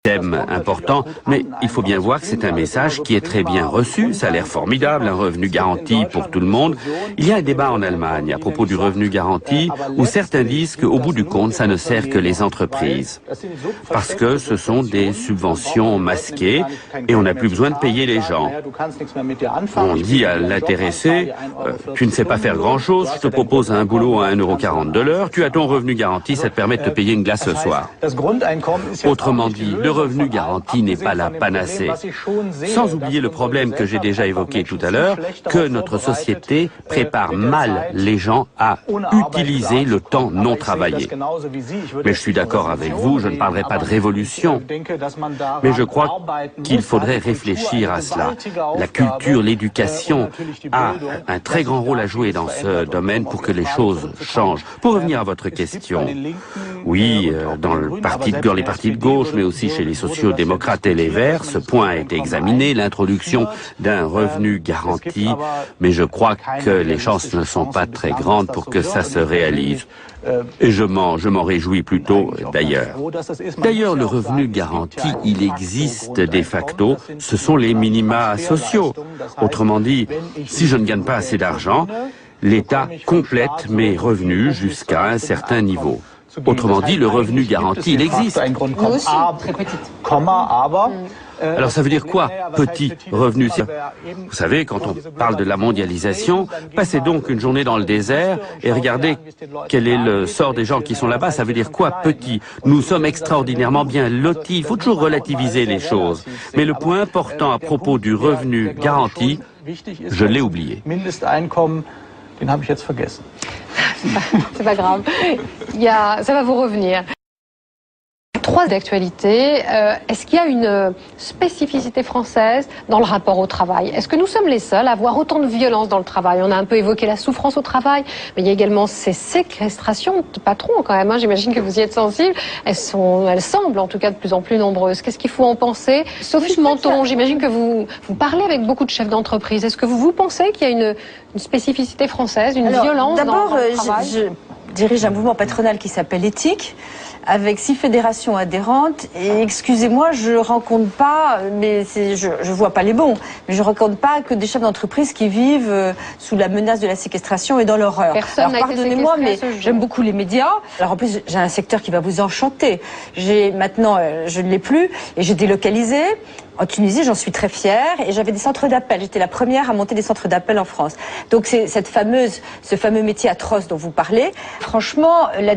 thème important, mais il faut bien voir que c'est un message qui est très bien reçu, ça a l'air formidable, un revenu garanti pour tout le monde. Il y a un débat en Allemagne à propos du revenu garanti où certains disent qu'au bout du compte, ça ne sert que les entreprises. Parce que ce sont des subventions masquées et on n'a plus besoin de payer les gens. On dit à l'intéressé, tu ne sais pas faire grand-chose, je te propose un boulot à 1,40 € de l'heure, tu as ton revenu garanti, ça te permet de te payer une glace ce soir. Autrement dit, le revenu garanti n'est pas la panacée. Sans oublier le problème que j'ai déjà évoqué tout à l'heure, que notre société prépare mal les gens à utiliser le temps non travaillé. Mais je suis d'accord avec vous, je ne parlerai pas de révolution. Mais je crois qu'il faudrait réfléchir à cela. La culture, l'éducation a un très grand rôle à jouer dans ce domaine pour que les choses changent. Pour revenir à votre question, oui, dans les partis de gauche, mais aussi chez les sociaux-démocrates et les Verts, ce point a été examiné, l'introduction d'un revenu garanti, mais je crois que les chances ne sont pas très grandes pour que ça se réalise. Et je m'en réjouis plutôt d'ailleurs. D'ailleurs, le revenu garanti, il existe de facto, ce sont les minima sociaux. Autrement dit, si je ne gagne pas assez d'argent, l'État complète mes revenus jusqu'à un certain niveau. Autrement dit, le revenu garanti, il existe. Nous aussi, très petite. Alors ça veut dire quoi, petit revenu? Vous savez, quand on parle de la mondialisation, passez donc une journée dans le désert et regardez quel est le sort des gens qui sont là-bas. Ça veut dire quoi, petit? Nous sommes extraordinairement bien lotis. Il faut toujours relativiser les choses. Mais le point important à propos du revenu garanti, je l'ai oublié. C'est pas grave. Ça va vous revenir. 3 d'actualité. Est-ce qu'il y a une spécificité française dans le rapport au travail? Est-ce que nous sommes les seuls à avoir autant de violence dans le travail? On a un peu évoqué la souffrance au travail, mais il y a également ces séquestrations de patrons quand même. J'imagine que vous y êtes sensible. Elles semblent en tout cas de plus en plus nombreuses. Qu'est-ce qu'il faut en penser? Sophie Menton, j'imagine que vous parlez avec beaucoup de chefs d'entreprise. Est-ce que vous pensez qu'il y a une spécificité française, une violence dans le travail? Je dirige un mouvement patronal qui s'appelle Éthique, avec 6 fédérations adhérentes, et excusez-moi, je rencontre pas, mais je vois pas les bons, mais je rencontre pas que des chefs d'entreprise qui vivent sous la menace de la séquestration et dans l'horreur. Alors pardonnez-moi, mais j'aime beaucoup les médias. Alors en plus, j'ai un secteur qui va vous enchanter. Maintenant, je ne l'ai plus, et j'ai délocalisé. En Tunisie, j'en suis très fière, et j'avais des centres d'appel. J'étais la première à monter des centres d'appel en France. Donc c'est ce fameux métier atroce dont vous parlez. Franchement, la